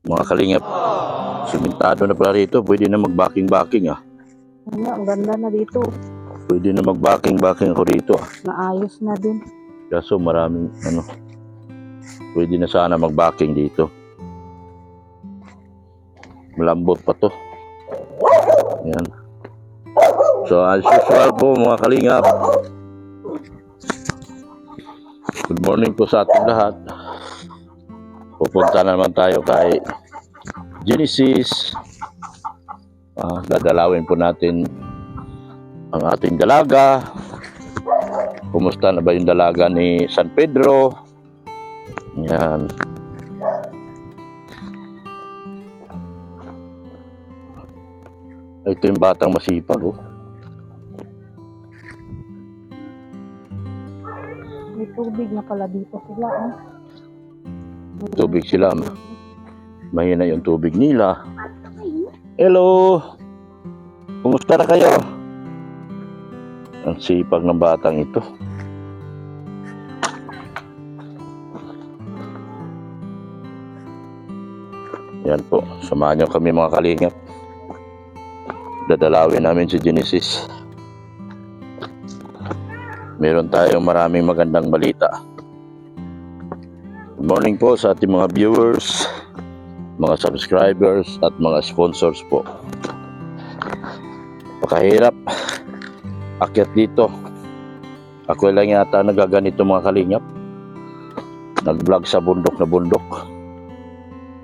Mga kalingap. Simentado na pala rito. Pwede na mag-backing-backing ah. Ang ganda na dito. Pwede na mag-backing-backing ako rito ah. Naayos na din. Kaso maraming pwede na sana mag-backing dito. Malambot pa to. Yan. So as usual po mga kalingap. Good morning po sa ating lahat. Pupunta na naman tayo kay Genesis. Dadalawin po natin ang ating dalaga. Kumusta na ba yung dalaga ni San Pedro? Yan. Ito yung batang masipag oh. May tubig na pala dito sila. Oh. Tubig sila. Mahina yung tubig nila. Hello! Kumusta na kayo? Ang sipag ng batang ito. Yan po. Samahan nyo kami mga kalingap. Dadalawin namin si Genesis. Meron tayong maraming magandang balita. Good morning po sa ating mga viewers, mga subscribers at mga sponsors po. Pakahirap akyat dito. Ako lang yata nagaganito mga kalingap. Nag-vlog sa bundok na bundok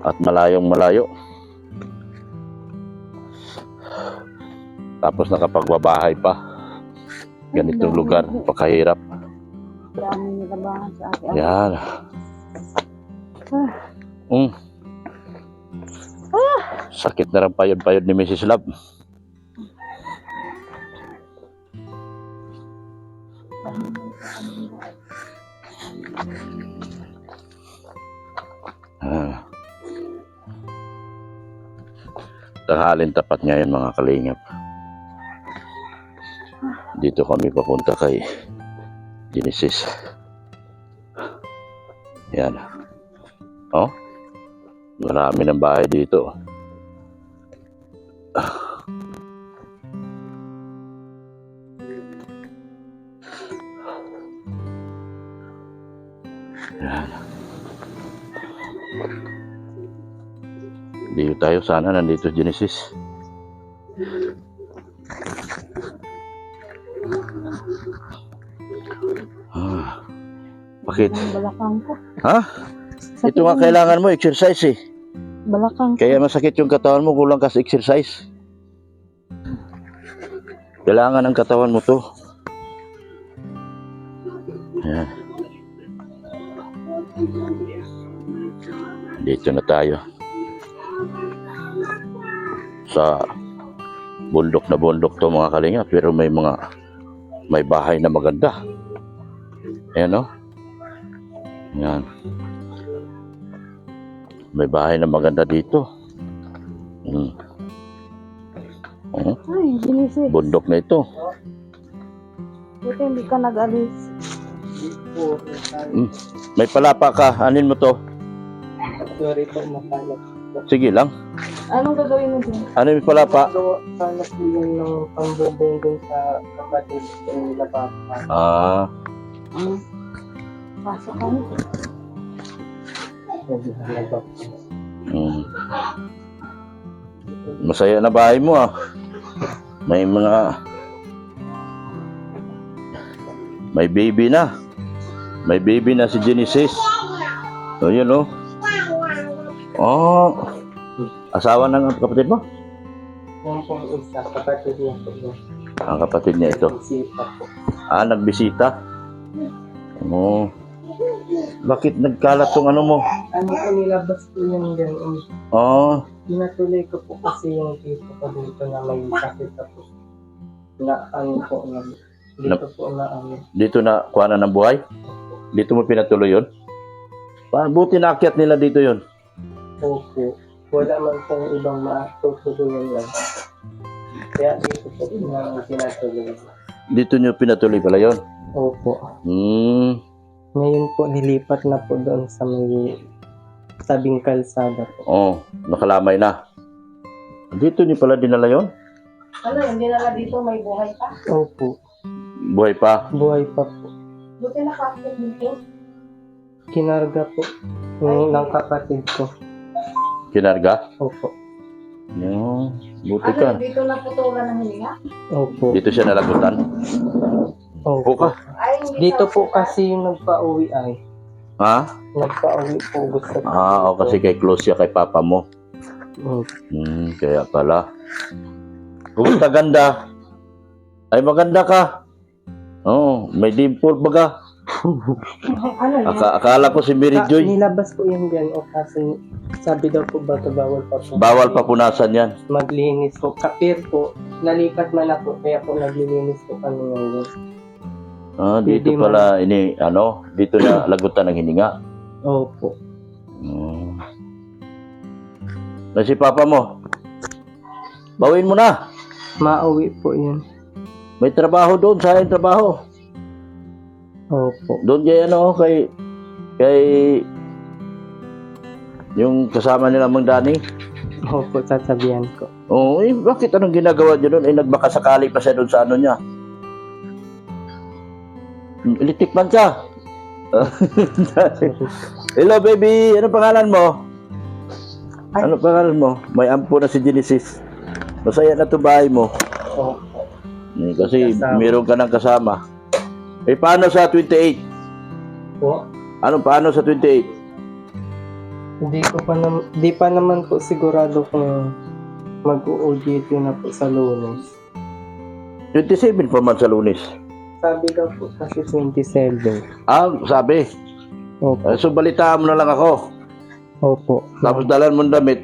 at malayong malayo. Tapos nakapagbabahay pa. Ganitong lugar, pakahirap. Dami nilabahan sa akin. Yan. Sakit na rin payod-payod ni Mrs. Love. Tanghalin tapat ngayon mga kalingap. Dito kami papunta kay Genesis. Yan. Oh, marami ng bahay dito. Yan. Dito tayo sana, nandito Genesis. Bakit? Balakang ko. Ha? Sakit Ito nga kailangan mo, exercise eh. Balakang ko. Kaya masakit yung katawan mo, kulang ka sa exercise. Kailangan ng katawan mo to. Ayan. Dito na tayo. Sa bundok na bundok to mga kalinga, pero may bahay na maganda. Ayan o. Ayan. May bahay na maganda dito. Ay, Genesis. Bundok na ito. Buti hindi ka nag-alis. May palapa ka. Anin mo to? Sorry po, makalat. Sige lang. Anong gagawin mo dyan? Ano yung palapa? Kalat po yun ng pambubong dun sa kapatid ng labapa. Pasok kami. Masaya na bahay mo ah. May baby na. May baby na si Genesis. So yun oh. Oh. Asawa ng kapatid mo? Yung pong isa, kapatid niya po yun. Ang kapatid niya ito. Bisita po. Nagbisita. Oh. Bakit nagkalat tong ano mo? Ano po, nilabas po yung gano'n. Oh. Pinatuloy ko po kasi yung dito ko dito na may sakit ako. Na ano po na dito po na ano. Dito na kuha na ng buhay? Dito mo pinatuloy yun? Buti naakyat nila dito yun. Opo. Wala man pong ibang matutulungan lang. Kaya dito po na pinatuloy. Dito nyo pinatuloy pala yun? Opo. Hmm. Ngayon po nilipat na po doon sa may sabing kalsada po. Oh, nakalamay na. Dito niyo pala dinala yon? Ano yun, dinala dito, may buhay pa? Opo, Buhay pa. buhay pa po. Buti nakakit dito. Kinarga po ng kapatid ko. Kinarga? Opo. No, buti Ano ka. yun, dito naputulan ng hininga? Opo. Dito siya nalagutan. Opo. Buka. Ay, hindi Dito sa po ospital. kasi yung nagpa-uwi ay. Ha? Nagpa-uwi po gusto ko. Ah, o kasi kay close siya kay papa mo. Opo. Kaya pala. Kumusta ganda? Ay maganda ka. Oh, may dimple baga. Ano yun? Akala ko si Mary Joy. Nilabas po yan dyan. O kasi sabi daw po baka bawal pa po. Bawal pa punasan yan. Maglinis po. Kapir po. Nalipat man ako. Kaya po naglilinis po kami ngayon. Ah, dito Hindi pala dito na lagutan ng hininga. Opo. Na si papa mo. Bawin mo na. Mauwi po yun. May trabaho doon, sayang trabaho. Opo. Doon kay yung kasama nila Mang Dani. Opo, sasabihan ko. Oh, bakit anong ginagawa niyo doon? Nagbaka sakali pa siya doon sa ano niya. Litikman ka. Hello baby, ano pangalan mo? Ano pangalan mo? May ampo na si Genesis. Masaya na to bahay mo. Opo. Kasi Kasama. meron ka ng kasama. Eh paano sa 28? Po. Paano sa 28? Di pa naman po sigurado kung mag-OJT na po sa Lunes. 27 pa man sa Lunes. Sabi daw po kasi 27. Ah, sabi. Opo. So balitaan mo na lang ako. Opo. Tapos dalan mo ng damit.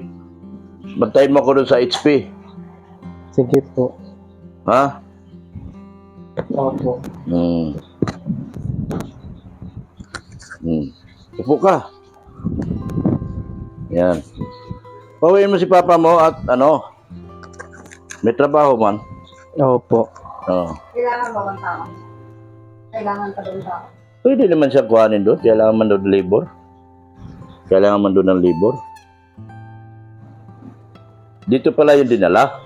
Bantayin mo ako doon sa HP. Sige po. Ha? Opo. Upo ka. Yan. Pauwiin mo si papa mo at may trabaho man. Opo. Oh. Kailangan ba bang tao? Kailangan pa doon tao. Pwede naman siya kuhanin doon. Kailangan man doon labor. Kailangan man doon ng labor. Dito pala yung dinala.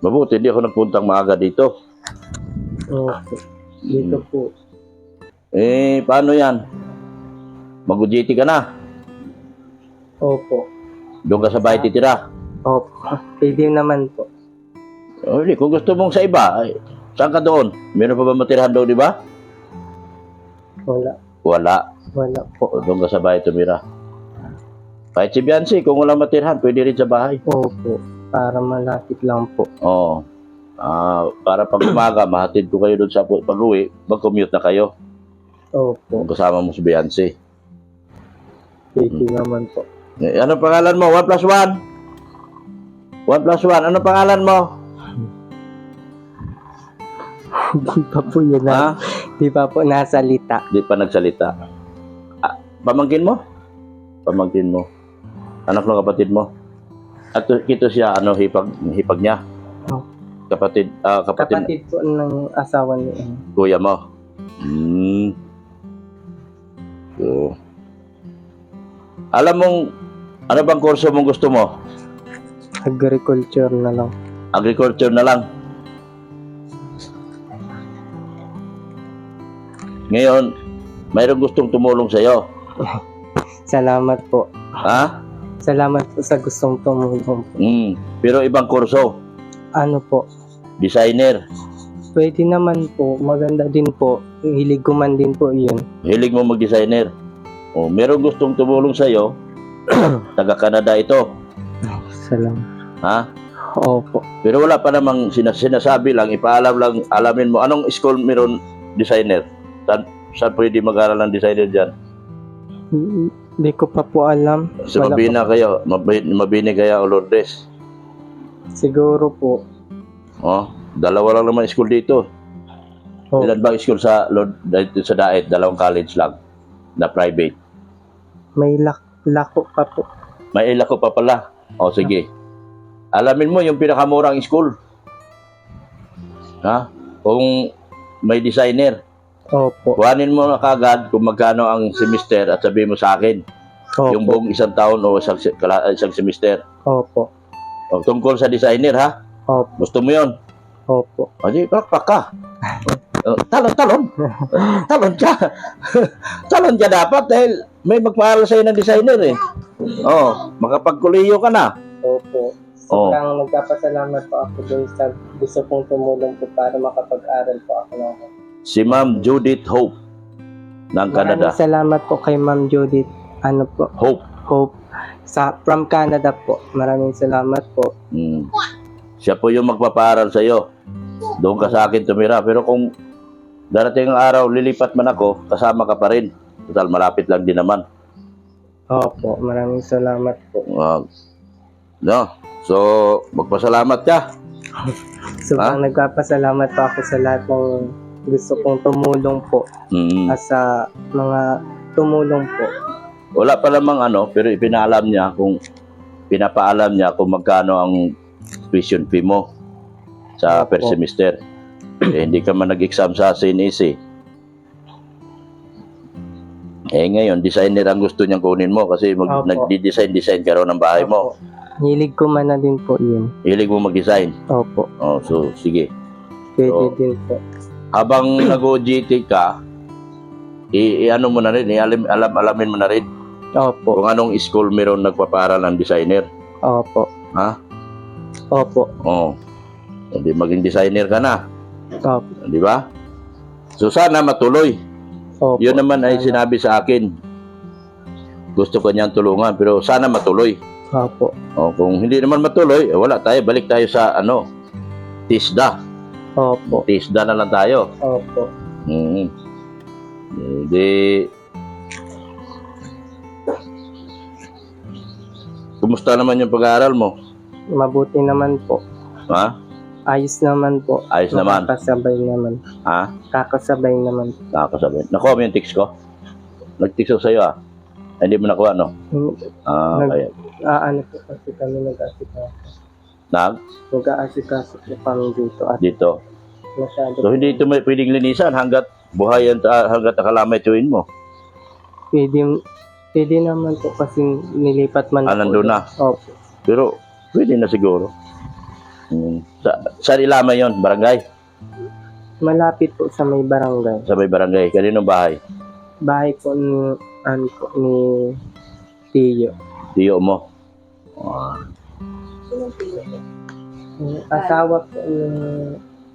Mabuti, hindi ako nagpuntang maaga dito. Opo. Dito po. Eh, paano yan? Mag-UJT ka na. Opo. Doon ka sa bahay titira. Opo. Pwede naman po. O, hindi. Kung gusto mong sa iba, ay, saan ka doon? Meron pa ba matirahan doon, di ba? Wala. Wala. Wala po. O, doon ka sa bahay tumira. Kahit si Biancy, kung walang matirahan, pwede rin sa bahay. Opo. Para malapit lang po. Oo. Para pag umaga, mahatid ko kayo doon sa pag-uwi, mag-commute na kayo. Opo. Kung kasama mo si Biancy. Pwede naman po. Eh, ano pangalan mo? 1 plus 1? 1 plus 1. Ano pangalan mo? Di pa po yun Ha? Di pa po nasalita. Di pa nagsalita. Pamangkin mo? Pamangkin mo. Anak ng kapatid mo? At ito siya, hipag niya. Oh. Kapatid Kapatid po ng asawa niya. kuya mo. So, alam mong, ano bang kurso mong gusto mo? Agriculture na lang. Agriculture na lang. Ngayon, mayroong gustong tumulong sa'yo. Salamat po. Ha? Salamat po sa gustong tumulong po. Pero ibang kurso. Ano po? Designer. Pwede naman po. Maganda din po. Hilig ko man din po yun. Hilig mo mag-designer. O, mayroong gustong tumulong sa'yo. Taga-Canada ito. Salamat. Ha? Opo. Pero wala pa namang sinasabi lang, ipaalam lang, alamin mo. Anong school meron designer? Saan pwede mag-aral ng designer dyan? Hindi ko pa po alam. Sa Wala Mabini pa. kayo, Mabini kaya o Lourdes? Siguro po. Oh, dalawa lang naman school dito. Oh, Ilan ba school sa dito sa Daet? 2 college lang na private. may lako pa po. May ila ko pa pala. O sige. Alamin mo yung pinakamurang school. Ha? Kung may designer, Opo. kuhanin mo na kagad kung magkano ang semester at sabihin mo sa akin. Opo. Yung buong isang taon o isang semester. Opo. O, tungkol sa designer, ha? Opo. Gusto mo yun? Opo. O, di, pakpak ka. Talon. Talon ka. Talon ka dapat dahil may magpaaral sa'yo ng designer eh. Makapagkuliyo ka na. Opo. Sobrang nagpapasalamat po ako dun sa gusto pong tumulong po para makapag-aral po ako ng Si Ma'am Judith Hope ng Canada. Maraming salamat po kay Ma'am Judith. Ano po? Hope. From Canada po. Maraming salamat po. Siya po yung magpapaaral sa iyo. Doon ka sa akin tumira. Pero kung darating ang araw, lilipat man ako, kasama ka pa rin. Total, malapit lang din naman. Opo. Maraming salamat po. So, magpasalamat ka. Sobrang nagpapasalamat po ako sa lahat ng gusto kong tumulong po. At sa mga tumulong po. Wala pa namang pero pinaalam niya pinapaalam niya kung magkano ang tuition fee mo sa per Opo. semester. Hindi ka man nag-exam sa CNEC. Ngayon, designer ang gusto niyang kunin mo kasi Opo. nagdi-design ka raw ng bahay mo. Opo. Hilig ko man na din po yun. Hilig mo mag-design. Opo. So, sige. Pwede din po. Habang nag-OJT ka, ano mo na rin, alamin mo na rin Opo. kung anong school meron nagpaparal ng designer. Opo. Ha? Opo. Hindi maging designer ka na. Opo. Di ba? So sana matuloy. Opo. Yun naman ay sinabi sa akin. Gusto ko niyang tulungan pero sana matuloy. Opo. Kung hindi naman matuloy, wala tayo. Balik tayo sa TISDA. Opo. TISDA na lang tayo. Opo. Hindi. Kumusta naman yung pag-aaral mo? Mabuti naman po. Ha? Ayos naman po. Ayos naman. Kakasabay naman. Ha? Kakasabay naman. Nakakasabi. Nakuha mo yung text ko? Nag-text ko sa'yo Hindi mo nakuha, no? Kaya. Ano po kasi kami nag-aasikaso. Nag-aasikaso po kami dito. At Dito. masyado. So, hindi ito may pwedeng linisan hanggat buhayan, hanggat nakalamay tuwin mo. Pwede naman po kasi nilipat man Nandun na. Opo. Pero, pwede na siguro. Saan ilamay yon? Barangay? Malapit po sa may barangay. Sa may barangay. Kaninong bahay? Bahay po ni Tiyo. Tiyo mo.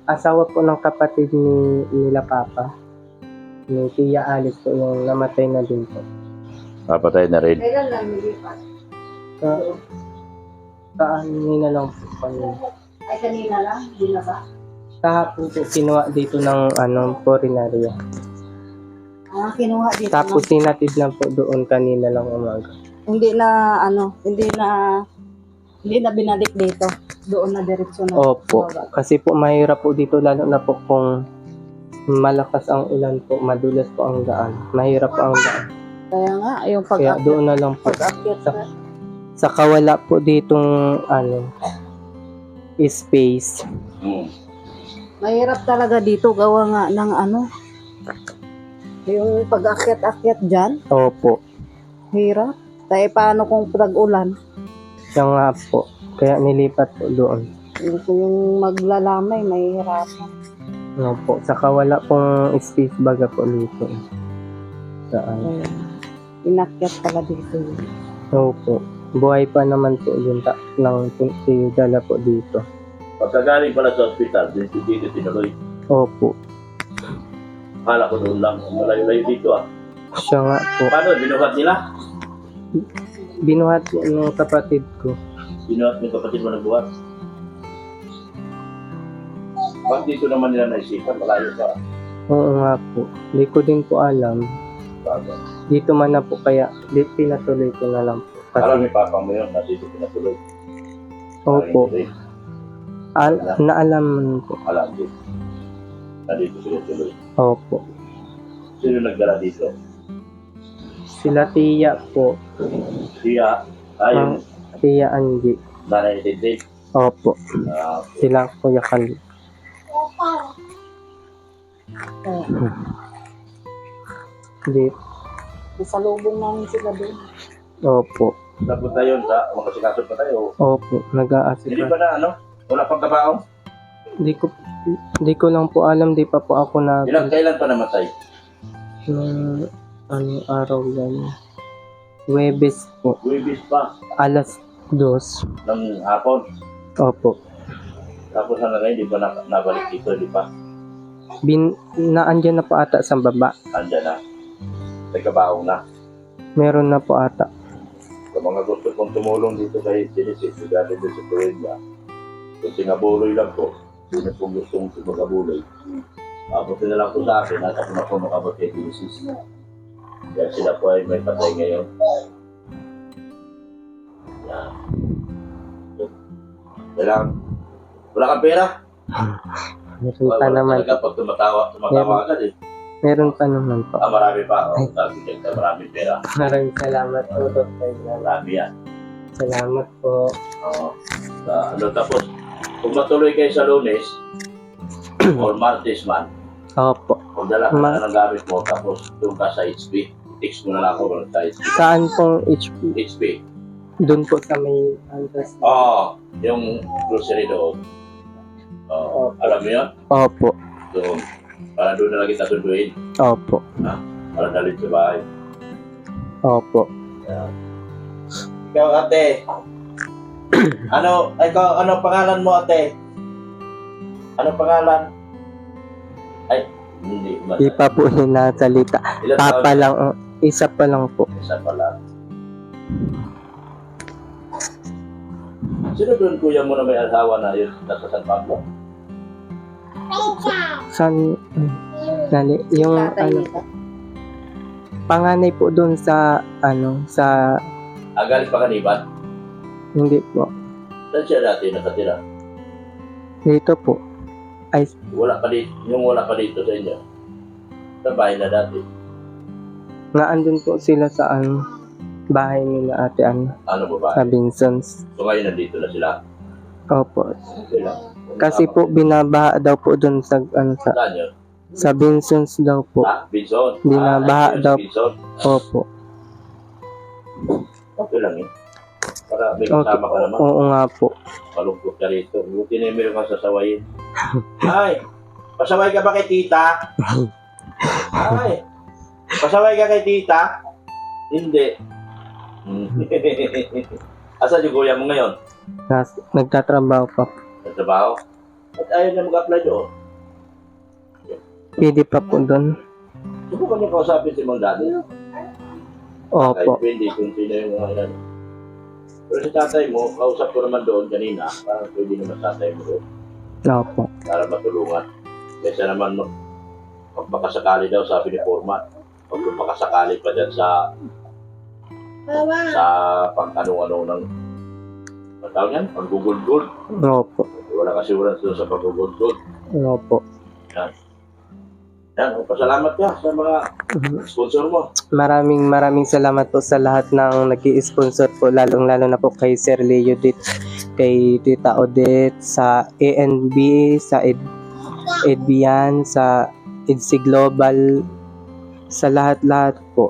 Asawa po ng kapatid nila Papa. Ni Tia Alice po yung namatay na din po. Papatay na rin. Kailan lang nilipat? Kanina lang po kanina. Ay, kanina lang? Hindi na ba? Kahapon po kinuha dito ng foreignarya. Kinuha dito. Tapos sinatid lang po doon kanina lang umaga. Hindi na, hindi na binalik dito. Doon na diretsyo na. Opo. Kasi po mahirap po dito lalo na po kung malakas ang ulan po, madulas po ang daan. Mahirap po ang daan. Kaya nga, yung Kaya doon na lang po. pag-akyat na. Saka wala po ditong space. Mahirap talaga dito gawa nga ng yung pag-akyat-akyat dyan. Opo. Hirap. Tayo paano kung pag-ulan? Siya nga po. Kaya nilipat po doon. Yung maglalamay, mahihirapan. Opo. Saka wala pong space baga po dito. Saan? Inakyat pala dito. Opo. Buhay pa naman po yun ng dala po dito. Pagkagaling pala sa hospital, dito tinuloy. Opo. Akala ko doon lang. Malayo-layo dito Siya nga po. Paano? Binuhat nila? Binuhat po ng kapatid ko. Binuhat ng kapatid mo nagbuhat? Bakit dito naman nila naisipan? Malayo ka. Oo nga po. Hindi ko din po alam. Dito man na po kaya pinatuloy ko na lang po. Alam ni Papa mo yun na dito pinatuloy. Opo. Naalam po. Alam din. Na dito pinatuloy. Opo. Sino nagdala dito? Sila Tia po. Siya. Ayun. Tia Angie. Nanay Titi. Opo. Sila Kuya Kali. Nasa lubong namin sila doon. Opo. Tapos tayo sa mga sikaso pa tayo. Opo, Hindi nag-aasikaso. ba na ano? Wala pang kabaong? Hindi ko lang po alam, di pa po ako na Kailan pa namatay? nung anong araw yan. Huwebes po, Buwibis pa alas 2. ng hapon. Opo. Tapos hanggang ngayon, di pa nabalik dito, di pa? Naandyan na po ata sa baba. Andyan na. May kabaong na. Meron na po ata. Sa mga gusto kong tumulong dito kay Genesis, dati dito sa Tuwenya, kung singabuloy lang po, sino pong gustong magabuloy. Abutin na lang po sa akin, at ako na po makabot kay Genesis. Kaya sila po ay may patay ngayon. Yan. Wala kang pera? Meron pa naman. Talaga pag tumatawa agad eh. Meron pa naman po. Marami pa. Sabi niya, marami pera. Maraming salamat po, Dr. Marami yan. Salamat po. Oo. Tapos, kung matuloy kayo sa Lunes, or Martes man, Opo. kung dala ka na ng gamit mo, tapos doon ka sa HP, text mo na lang ako sa HP. Saan pong HP? HP. Doon po sa may address. Oo, yung grocery doon. Oo. Alam mo yun? Opo. Doon. Para doon na lang kita sunduin. Opo. Para dalhin sa bahay. Opo. Ikaw, ate. Ano pangalan mo, ate? Ano pangalan? Ay, hindi. Di pa po hinasalita. Ilan Papa taon? lang. Isa pa lang po. Isa pa lang. Sino doon kuya mo na may asawa na yun nasa San Pablo? San? Yung Tatay ano, nito. panganay po doon sa sa Galing pa Kaniban? hindi po. Saan siya dati nakatira? Dito po. Ay, Wala pa dito, yung wala pa dito sa inyo. Sa bahay na dati. naandun po sila sa bahay nila ate Ano ba sa bahay? Vincent's. So ngayon nandito na sila. Opo. Sila. Kasi po binabaha daw po doon sa Saan yun? sa Vincent's daw po. Binson. Binabaha daw. Binson. Opo. Okay lang eh. Para may Okay. kasama ka naman. Oo nga po. Malungkot ka rito. Buti na meron kang sasawayin. Ay! Pasaway ka ba kay tita? Ay! Pasaway ka kay tita? Hindi. Asan yung kuya mo ngayon? Nagtatrabaho pa. Sa trabaho? At ayaw na mag-apply doon. Pwede pa po doon. Subukan niyo kausapin si Mang Daddy. Kahit Opo. pwede kung sino yung mga yan. Pero si tatay mo, kausap ko naman doon kanina. Parang pwede naman tatay mo doon. Opo. Para matulungan. Kaysa naman pag makasakali daw, sabi ni Foreman. Pag makasakali pa dyan sa pang-anong-anong ng tawag yan? Pag-gold. Opo. Wala assurance doon sa pag-gold. Opo. Yan, pasalamat ka sa mga sponsor mo. Maraming salamat po sa lahat ng nag-i-sponsor po, lalong-lalo na po kay Sir Leo Dit, kay Tita Odette, sa ANB, sa Edbian, sa EDC Global, sa lahat-lahat po.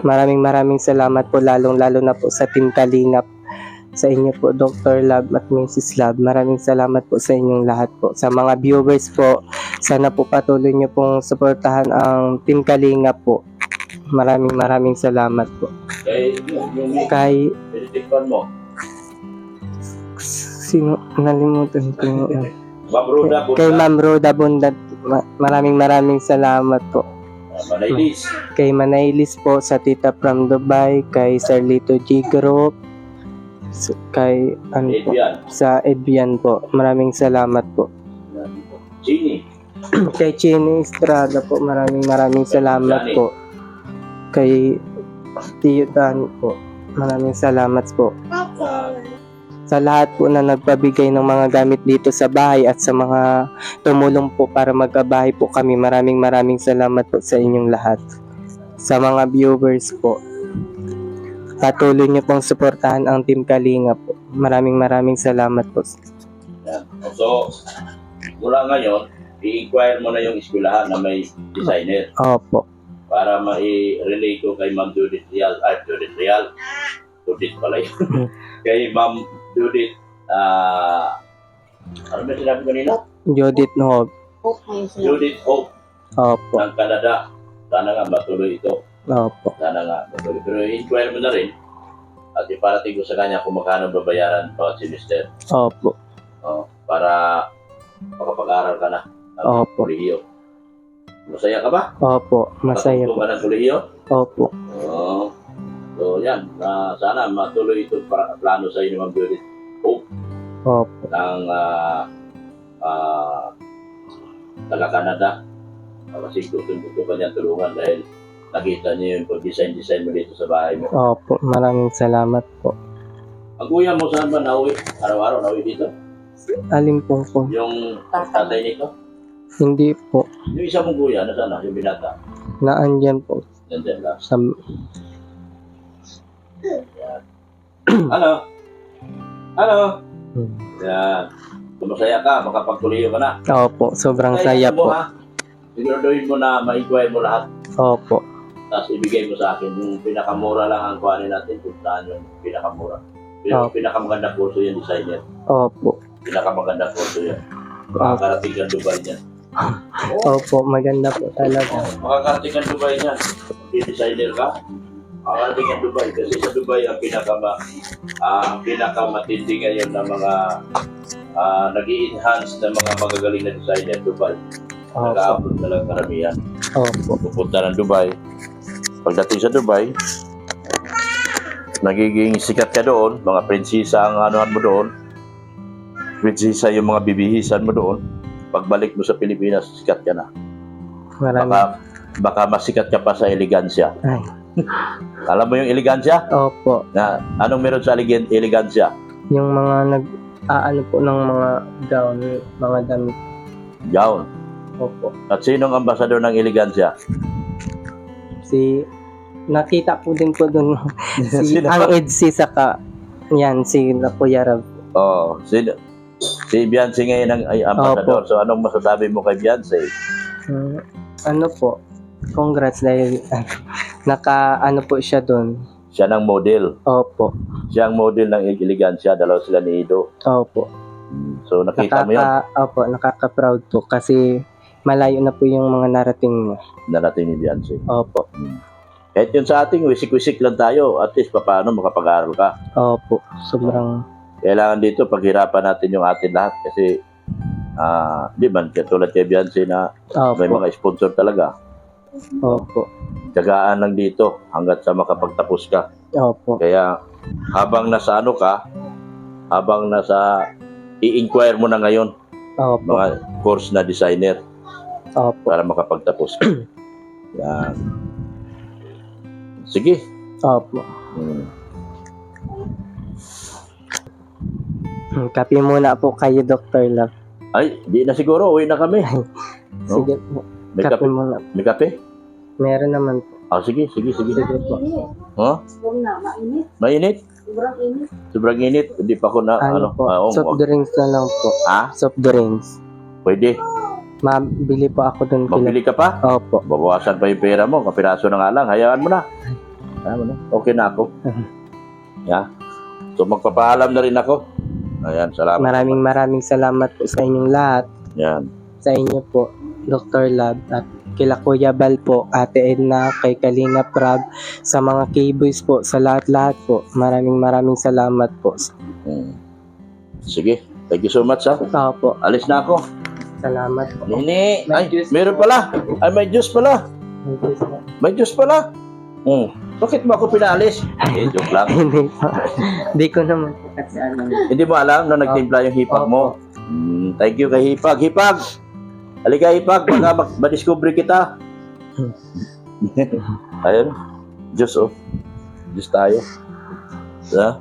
Maraming salamat po, lalong-lalo na po sa Team Kalingap, sa inyo po, Dr. Lab at Mrs. Lab. Maraming salamat po sa inyong lahat po. Sa mga viewers po, sana po patuloy nyo pong suportahan ang Team Kalingap po. Maraming salamat po. Yung Kay, pinitikpan mo. sino, nalimutan ko yung, Ma'am Roda, kay Ma'am Roda Bundat, maraming salamat po. Manailis. Kay Manailis po, sa Tita from Dubai, kay Sir Lito G Group, kay Edbian. sa Edbian po. Maraming salamat po. Chini. Kay Chini Estrada po, maraming salamat Johnny. po. Kay Tio Dan po, maraming salamat po. Sa lahat po na nagpabigay ng mga gamit dito sa bahay at sa mga tumulong po para magkabahay po kami, maraming salamat po sa inyong lahat. Sa mga viewers po, patuloy niyo pong suportahan ang Team Kalinga po. Maraming salamat po. Yan. So, mula ngayon, i-inquire mo na yung eskwelahan na may designer. Opo. para mai-relay ko kay Ma'am Judith Real. Judith Real. Judith pala yun. Kay Ma'am Judith, ano ba sinabi kanina? Judith Hope. Hope ngayon sila. Judith Hope Opo. ng Canada. Sana nga matuloy ito. Opo. Sana nga matuloy. Pero inquire mo na rin at iparating ko sa kanya kung magkano babayaran bawat semester. Opo. Para makapag-aral ka na ng Opo. kolehiyo. Masaya ka ba? Opo. Masaya Matuto po. ka ng kolehiyo? Opo. Oo. So yan, sana matuloy itong plano sa inyo, Ma'am Judith Hope Opo. ng taga-Canada. Kasi gusto ka niya tulungan dahil nakita niyo yung pag-design mo dito sa bahay mo. Opo. Maraming salamat po. Ang kuya mo saan ba nauwi? Araw-araw nauwi dito? Alin po po? Yung tatay nito? Hindi po. Yung isa mong kuya, nasaan na? Yung binata? Naandyan po. Nandiyan lang. Sa... Ano? Ano? Hmm. Yan. Masaya ka, makapagtuloy ka na. Opo. Sobrang saya mo, po. ha? Siguraduhin mo na ma-inquire mo lahat. Opo. Tapos ibigay mo sa akin. Yung pinakamura lang ang kuhanin natin kung saan yung pinakamura. Yung pinakamaganda kurso yung designer. Opo. Pinakamaganda kurso yan. Makakarating ka Dubai niyan. Opo. Maganda po talaga. Makakarating ka Dubai niyan. Kung designer ka, makakarating ka Dubai. Kasi sa Dubai ang pinakamatindi ngayon ng mga nag-i-enhance ng mga magagaling na designer Dubai. Opo. Nag-upload na lang karamihan. Opo. Pupunta ng Dubai. Pagdating sa Dubai, nagiging sikat ka doon, mga prinsesa ang anuhan mo doon, prinsesa yung mga bibihisan mo doon. Pagbalik mo sa Pilipinas, sikat ka na. Maraming. Baka masikat ka pa sa elegansya. Ay. Alam mo yung elegansya? Opo. Na, anong meron sa elegansya? Yung mga ano po ng mga gown, mga damit. Gown. Opo. At sinong ambasador ng elegansya? Nakita po din po doon si Sino ang ba? EDC saka yan si Kuya Rab. Oh, si Beyonce ngayon ang ambasador. So anong masasabi mo kay Beyonce? Ano po? Congrats dahil ano po siya doon. Siya ng model. Opo. Siya ang model ng elegansya. Dalawa sila ni Ido. Opo. So nakita mo yun? Opo, nakaka-proud po kasi malayo na po yung mga narating niya. Narating ni Beyonce. Opo. Kahit yun sa ating, wisik-wisik lang tayo. At least, paano makapag-aral ka. Opo. Sobrang... Kailangan dito, paghirapan natin yung atin lahat. Kasi, di ba, tulad kay Beyonce na may Opo. mga sponsor talaga. Opo. Tiyagaan lang dito hanggat sa makapagtapos ka. Opo. Kaya, habang nasa i-inquire mo na ngayon, Opo. mga course na designer Opo. para makapagtapos ka. Yan. Sige. Opo. Hmm. Kape muna po kayo, Dr. Love. Ay, di na siguro. Uwi na kami. Sige po. May Kape kape? muna. May kape? Meron naman po. Sige. Sige po. Mainit. Huh? Huwag na, mainit. Mainit? Sobrang init. Sobrang init. Hindi pa ako na, Ano po? Soft drinks na lang po. Ha? Soft drinks. Pwede. Mabili po ako doon. Mabili ka pa? Opo. Babawasan pa yung pera mo. Kapiraso na nga lang. Hayaan mo na. Okay na ako. Yeah. So magpapaalam na rin ako. Ayan, salamat. Maraming salamat po sa inyong lahat. Yan. Sa inyo po, Dr. Lab, at kila Kuya Bal po, Ate Edna, kay Kalina Prab, sa mga K-Boys po, sa lahat-lahat po. Maraming salamat po. Sige. Thank you so much, ha. Opo. Alis na ako. Salamat po. Nini. May Ay, juice meron po. pala. Ay, may juice pala. May juice pala. Bakit mo ako pinalis? Joke lang. Hindi po. Hindi ko naman po kasi alam. Hindi mo alam na nagtimpla yung hipag mo? Thank you kay Hipag. Hipag! Halika Hipag, baka ma-discover kita. Ayun. Diyos oh. Diyos tayo. Ha?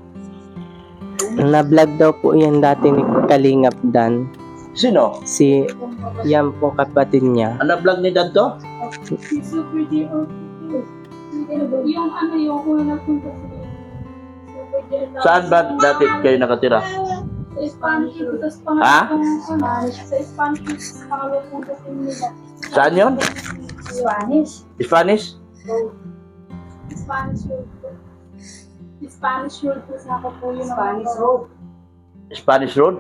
Na-vlog daw po yan dati ni Kalingap Dan. Sino? Si yan po kapatid niya. Ano vlog ni Dan to? Super J.O. Yung ano yung una punta sa Saan ba dati kayo nakatira? Sa Spanish. Tapos Ha? Spanish. Sa Spanish. Pangalawa punta sa nila. Saan yun? Spanish. Spanish? Spanish Road po. Spanish Road po, sakop po yun. Spanish Road. Spanish Road?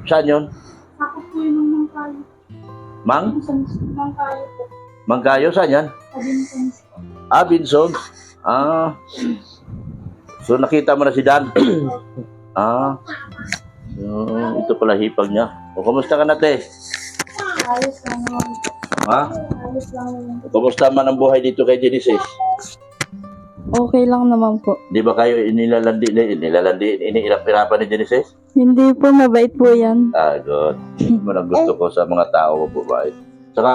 Saan yun? Sakop po yun ng Mangkayo. Mangkayo po. Mangkayo, saan yan? Abinsons po. Binsons. So nakita mo na si Dan? Ito pala hipag niya. O, kumusta ka na, te? Ayos lang naman po. Ha? Ayos lang naman po. Kumusta man ang buhay dito kay Genesis? Okay lang naman po. Di ba kayo inihirap-hirapan ni Genesis? Hindi po, mabait po yan. Good. Ito mo lang gusto ko sa mga tao ko po ba? Saka,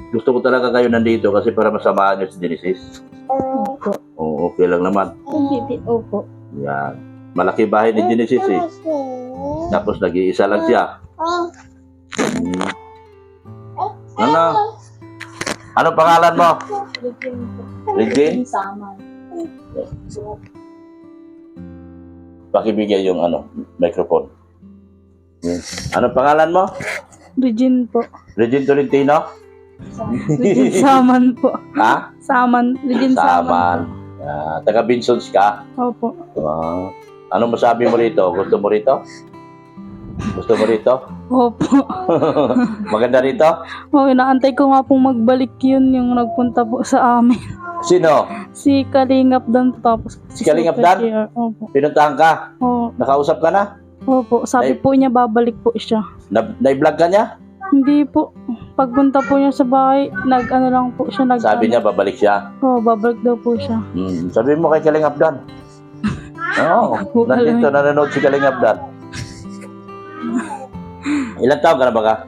gusto ko talaga kayo nandito kasi para masamahan niyo si Genesis. Opo. Oo, okay lang naman. Hindi, opo. Yan. Malaki bahay ni Genesis eh. Tapos nag-iisa lang siya. Ano? Ano pangalan mo? Regine? Sama. Pakibigay yung microphone. Ano pangalan mo? Regine po. Regine Tolentino? Regine Saman po. Ha? Saman. Regine Saman. Saman. Taga Binsons ka? Opo. Ano masabi mo rito? Gusto mo rito? Gusto mo rito? Opo. Maganda rito? Oo, inaantay ko nga pong magbalik yun yung nagpunta po sa amin. Sino? Si Kalingap Dan po, tapos Si Kalingap Super Dan? Chair. Opo. Pinuntahan ka? Oo. Nakausap ka na? Opo. Sabi Ay. po niya babalik po siya. Na-vlog ka niya? Hindi po. Pagpunta po niya sa bahay, lang po siya. Sabi niya babalik siya. Oo, babalik daw po siya. Sabi mo kay Kalingap Dan. Oo. Nandito nanonood si Kalingap Dan. Ilan taon ka na ba ka?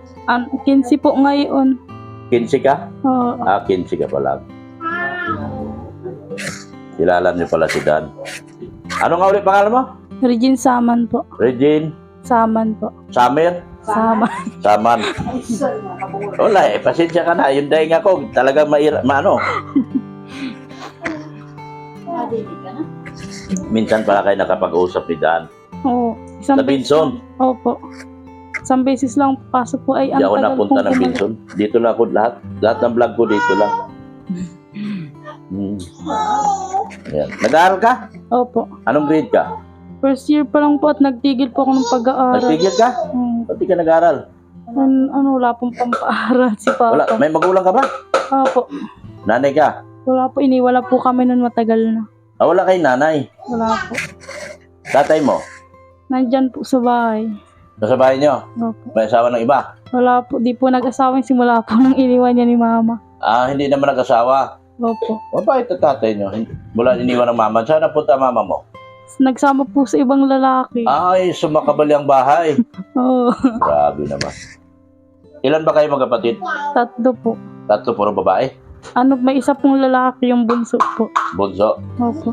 15 po ngayon. 15 ka? Oo. 15 ka pa lang. Kilala niyo pala si Dan. Ano nga ulit pangalan mo? Regine Saman po. Regine? Saman po. Samer? Saman. Saman. Wala pasensya ka na. Yung daing ako, talagang Minsan pala kayo nakapag-usap ni Dan. Oo. Sa Binson. Opo. Isang beses lang pasok po ay Hindi ako napunta ng Binson. Dito lang ako lahat. Lahat ng vlog ko dito lang. Ayan. Nag-aaral ka? Opo. Anong grade ka? First year pa lang po at nagtigil po ako ng pag-aaral. Nagtigil ka? Ba't di ka nag-aaral? Wala pong pampaaral si Papa. Wala. May magulang ka ba? Opo. Nanay ka? Wala po, iniwala po kami nun matagal na. Wala kay nanay. Wala po. Tatay mo? Nandyan po sa bahay. Nasa bahay niyo? Opo. May asawa ng iba? Wala po, di po nag-asawa yung simula po nang iniwan niya ni Mama. Hindi naman nag-asawa. Opo. Mabait ang tatay niyo. Mula iniwan ng mama. Saan napunta ang mama mo? Nagsama po sa ibang lalaki. Ay, sumakabali ang bahay. Oo. Grabe naman. Ilan ba kayo magkapatid? 3 po. 3, puro babae? May isa pong lalaki yung bunso po. Bunso. Opo.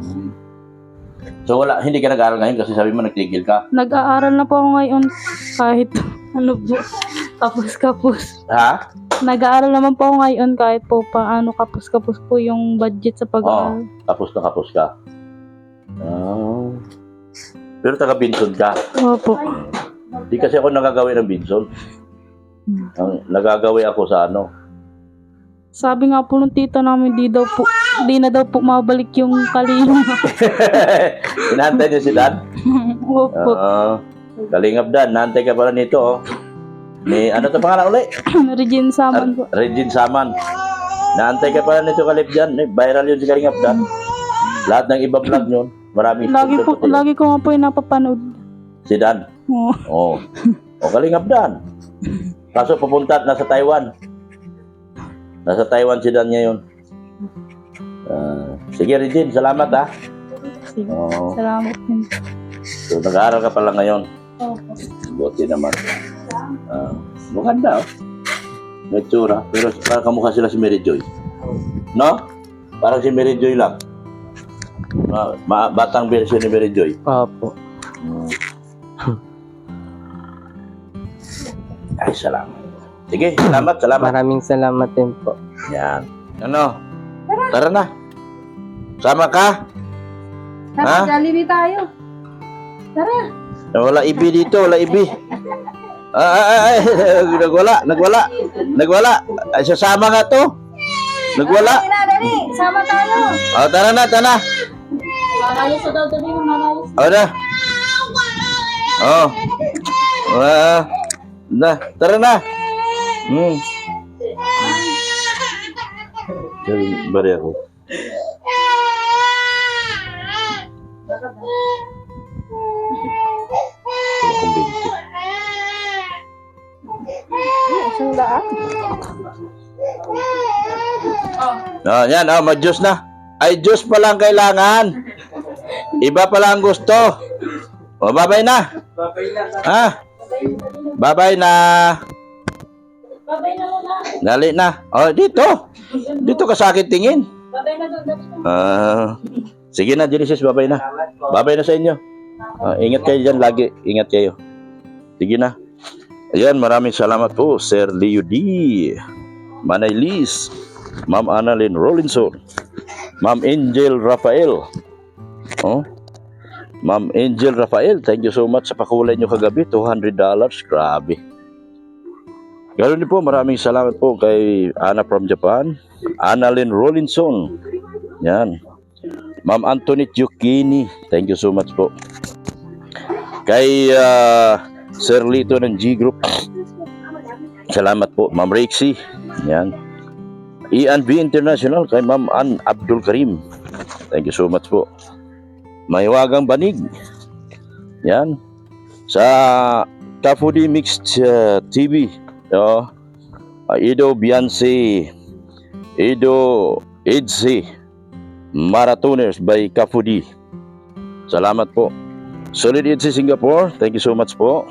So hindi ka nag-aaral ngayon kasi sabi mo nagtigil ka. Nag-aaral na po ako ngayon kahit po, kapos-kapos. Ha? Nag-aaral naman po ako ngayon kahit po paano kapos-kapos po yung budget sa pag-aaral. Kapos na kapos ka. Pero taga Binson ka. Opo. Di kasi ako nagagawi ng Binson. Nagagawi ako sa Sabi nga po ng tita namin, di na daw po mabalik yung Kalingap. Inantay niyo si Dan? Opo. Kalingap Dan, nantay ka pala nito. Ni ano to pangalan ulit? Regine Saman po. Regine Saman. Naantay ka pala nito Kalib Dan. Viral yun si Kalingap Dan. Lahat ng iba vlog yun. Maraming Lagi ko nga po yung napapanood. Si Dan? Oo. O Kalingap Dan. Kaso pupunta at nasa Taiwan. Nasa Taiwan si Dan ngayon. Sige Regine, salamat ha. Sige. Salamat din. So nag-aaral ka pala ngayon. Opo. Buti naman. Maganda may tsura. Pero parang kamukha sila si Mary Joy. No? Parang si Mary Joy lang. Batang version ni Mary Joy. Opo. Ay, salamat. Sige, salamat. Maraming salamat din po. Yan. Tara na. Sama ka? Tara, Jollibee tayo. Tara. Wala ibi dito, wala ibi. Nagwala. Ay, sasama nga to. Nagwala. Dali, sama tayo. O, tara na, tara na. Malayo sa daw, dali, malayo. O, na. O. Na, tara na. Bari ako. Akong 20. Isang daan. Yan, mag-juice na. Ay, juice pa lang kailangan. Iba pa lang gusto. O, babay na. Ha? Babay na. Babay na muna. Dali na. O, dito. Dito ka sa akin tingin. Babay na doon. Sige na, Genesis, babay na. Babay na sa inyo. Ingat kayo dyan lagi. Ingat kayo. Sige na. Ayan, maraming salamat po, Sir Leo D. Manay Liz, Ma'am Annalyn Rollinson, Ma'am Angel Rafael. Ma'am Angel Rafael, thank you so much sa pakulay nyo kagabi, $200. Grabe. Ganoon din po, maraming salamat po kay Anna from Japan, Annalyn Rollinson. Yan. Ma'am Antoinette Yukini, thank you so much po. Kay Sir Lito ng G Group, salamat po. Ma'am Rexy, yan. E&B International kay Ma'am Ann Abdul Karim, thank you so much po. Mahiwagang Banig, yan. Sa Kafudi Mixed TV, Ido Beyonce, Ido Edse Marathoners by Kafudi, salamat po. Solid Edse Singapore, thank you so much po.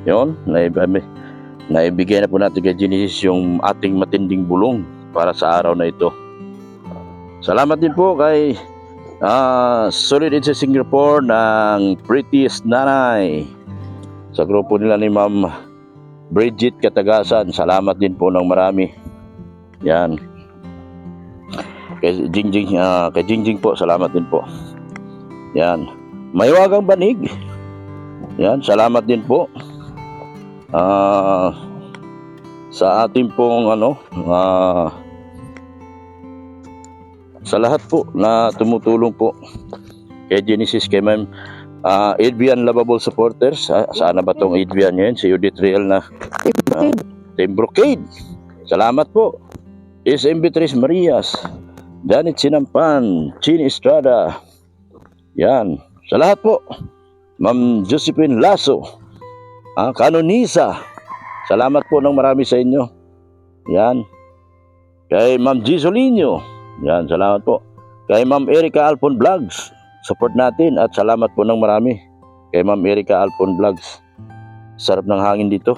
Yon, naibigay na po natin kay Genesis yung ating matinding bulong para sa araw na ito. Salamat din po kay Solid Edse Singapore ng Prettiest Nanay sa grupo nila ni Ma'am Bridget Katagasan. Salamat din po ng marami. Yan. Kay Jingjing po, salamat din po. Yan. Mahiwagang Banig. Yan, salamat din po. Sa ating pong sa lahat po na tumutulong po kay Genesis, kay Ma'am Adrian Lovable Supporters. Sana ba tong Adrian yan? Si Judith Real na Team Brocade. Salamat po. SM Beatriz Marias, Janet Sinampan, Chini Estrada. Yan. Sa lahat po. Ma'am Josephine Lasso, Kanonisa. Salamat po ng marami sa inyo. Yan. Kay Ma'am Gisolino. Yan, salamat po. Kay Ma'am Erica Alpon Vlogs, support natin at salamat po ng marami. Kay Ma'am Erica Alpon Vlogs. Sarap ng hangin dito.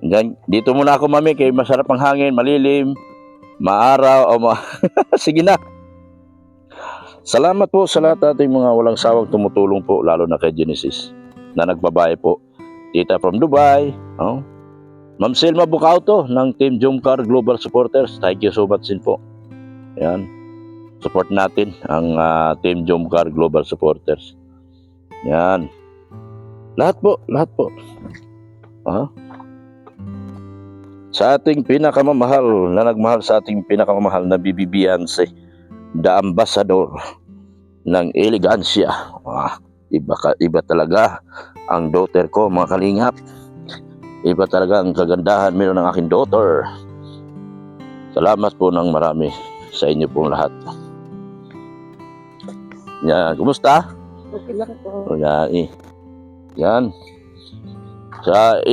Yan, dito muna ako, mami, kay masarap ang hangin, malilim, maaraw, sige na. Salamat po sa lahat ating mga walang sawang tumutulong po, lalo na kay Genesis na nagbabae po. Tita from Dubai, Ma'am Selma Bucauto ng Team Jomcar Global Supporters, thank you so much din po. Yan. Support natin ang Team Jomcar Global Supporters. Yan. Lahat po. Sa ating pinakamamahal na nagmahal sa ating pinakamamahal na Bibi Beyonce, the ambassador ng elegansya. Iba talaga ang daughter ko, mga kalingap. Iba talaga ang kagandahan meron ng aking daughter. Salamat po ng marami sa inyo pong lahat. Yan, kumusta? Okay lang po. Yan. Sa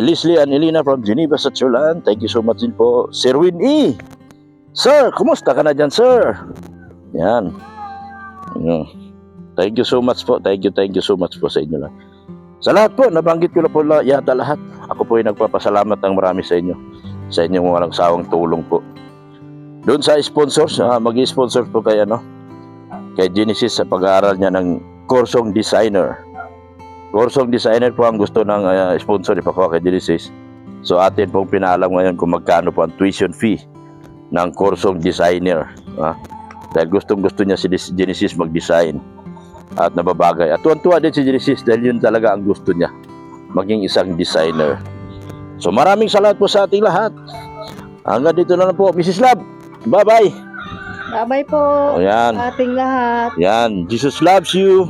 Leslie and Elena from Geneva, Switzerland, thank you so much din po. Sir Win E. Sir, kumusta ka na dyan, sir? Yan. Thank you so much po. Thank you so much po sa inyo lang. Sa lahat po, nabanggit ko na po yata lahat. Ako po ay nagpapasalamat ng marami sa inyo. Sa inyong walang sawang tulong po. Doon sa sponsors, mag-sponsor po kay Genesis sa pag-aaral niya ng kursong designer. Kursong designer po ang gusto ng sponsor ipakuha kay Genesis. So atin pong pinaalam ngayon kung magkano po ang tuition fee ng kursong designer. Dahil gustong-gusto niya si Genesis mag-design at nababagay. At tuwan-tuwa din si Genesis dahil yun talaga ang gusto niya, maging isang designer. So maraming salamat po sa ating lahat. Hanggang dito na lang po, Mrs. Love. Bye-bye. Bye-bye po. O yan. Ating lahat. Yan. Jesus loves you.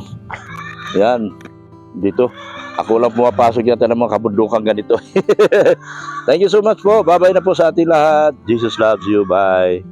Yan. Dito. Ako lang pumapasok yata ng mga kabundukan ganito. Thank you so much po. Bye-bye na po sa ating lahat. Jesus loves you. Bye.